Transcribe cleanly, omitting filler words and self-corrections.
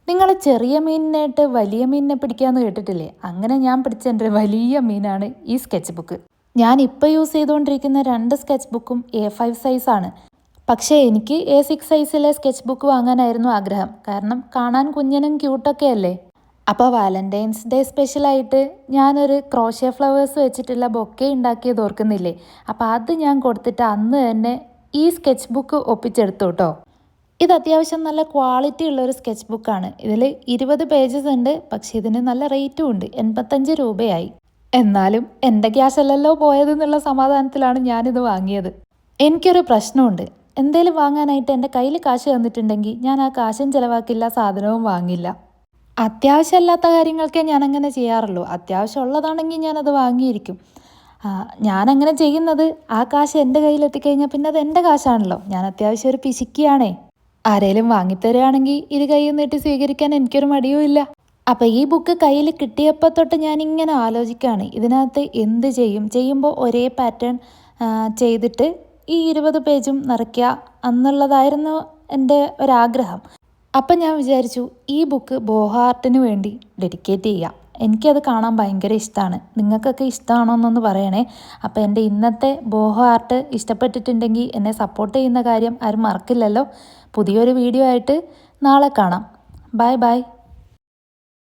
നിങ്ങൾ ചെറിയ മീനിനായിട്ട് വലിയ മീനിനെ പിടിക്കാമെന്ന് കേട്ടിട്ടില്ലേ? അങ്ങനെ ഞാൻ പിടിച്ച എൻ്റെ വലിയ മീനാണ് ഈ സ്കെച്ച് ബുക്ക്. ഞാൻ ഇപ്പോൾ യൂസ് ചെയ്തുകൊണ്ടിരിക്കുന്ന 2 സ്കെച്ച് ബുക്കും A5 സൈസാണ്. പക്ഷേ എനിക്ക് A6 സൈസിലെ സ്കെച്ച് ബുക്ക് വാങ്ങാനായിരുന്നു ആഗ്രഹം. കാരണം കാണാൻ കുഞ്ഞനും ക്യൂട്ടൊക്കെ അല്ലേ. അപ്പോൾ വാലന്റൈൻസ് ഡേ സ്പെഷ്യലായിട്ട് ഞാനൊരു ക്രോഷ്യ ഫ്ലവേഴ്സ് വെച്ചിട്ടുള്ള ബൊക്കെ ഉണ്ടാക്കിയത് ഓർക്കുന്നില്ലേ? അപ്പോൾ അത് ഞാൻ കൊടുത്തിട്ട് അന്ന് തന്നെ ഈ സ്കെച്ച് ബുക്ക് ഒപ്പിച്ചെടുത്തു കേട്ടോ. ഇത് അത്യാവശ്യം നല്ല ക്വാളിറ്റി ഉള്ളൊരു സ്കെച്ച് ബുക്കാണ്. ഇതിൽ 20 പേജസ് ഉണ്ട്. പക്ഷേ ഇതിന് നല്ല റേറ്റും ഉണ്ട്. 85 രൂപയായി. എന്നാലും എൻ്റെ ക്യാഷ് അല്ലല്ലോ പോയതെന്നുള്ള സമാധാനത്തിലാണ് ഞാനിത് വാങ്ങിയത്. എനിക്കൊരു പ്രശ്നമുണ്ട്. എന്തേലും വാങ്ങാനായിട്ട് എൻ്റെ കയ്യിൽ കാശ് തന്നിട്ടുണ്ടെങ്കിൽ ഞാൻ ആ കാശും ചിലവാക്കില്ല, സാധനവും വാങ്ങില്ല. അത്യാവശ്യമില്ലാത്ത കാര്യങ്ങൾക്കേ ഞാനങ്ങനെ ചെയ്യാറുള്ളൂ. അത്യാവശ്യമുള്ളതാണെങ്കിൽ ഞാനത് വാങ്ങിയിരിക്കും. ഞാനങ്ങനെ ചെയ്യുന്നത് ആ കാശ് എൻ്റെ കയ്യിലെത്തിക്കഴിഞ്ഞാൽ പിന്നെ അത് എൻ്റെ കാശാണല്ലോ. ഞാൻ അത്യാവശ്യം ഒരു പിശുക്കിയാണേ. ആരേലും വാങ്ങിത്തരുകയാണെങ്കിൽ ഇരു കൈയും നീട്ടി സ്വീകരിക്കാൻ എനിക്കൊരു മടിയുമില്ല. അപ്പം ഈ ബുക്ക് കയ്യിൽ കിട്ടിയപ്പോൾ തൊട്ട് ഞാനിങ്ങനെ ആലോചിക്കുകയാണ്, ഇതിനകത്ത് എന്ത് ചെയ്യുമ്പോൾ ഒരേ പാറ്റേൺ ചെയ്തിട്ട് ഈ 20 പേജും നിറയ്ക്കുക എന്നുള്ളതായിരുന്നു എൻ്റെ ഒരാഗ്രഹം. അപ്പം ഞാൻ വിചാരിച്ചു ഈ ബുക്ക് ബോഹ ആർട്ടിന് വേണ്ടി ഡെഡിക്കേറ്റ് ചെയ്യാം. എനിക്കത് കാണാൻ ഭയങ്കര ഇഷ്ടമാണ്. നിങ്ങൾക്കൊക്കെ ഇഷ്ടമാണോ എന്നൊന്ന് പറയണേ. അപ്പോൾ എൻ്റെ ഇന്നത്തെ ബോഹ ആർട്ട് ഇഷ്ടപ്പെട്ടിട്ടുണ്ടെങ്കിൽ എന്നെ സപ്പോർട്ട് ചെയ്യുന്ന കാര്യം ആരും മറക്കില്ലല്ലോ. പുതിയൊരു വീഡിയോ ആയിട്ട് നാളെ കാണാം. Bye bye.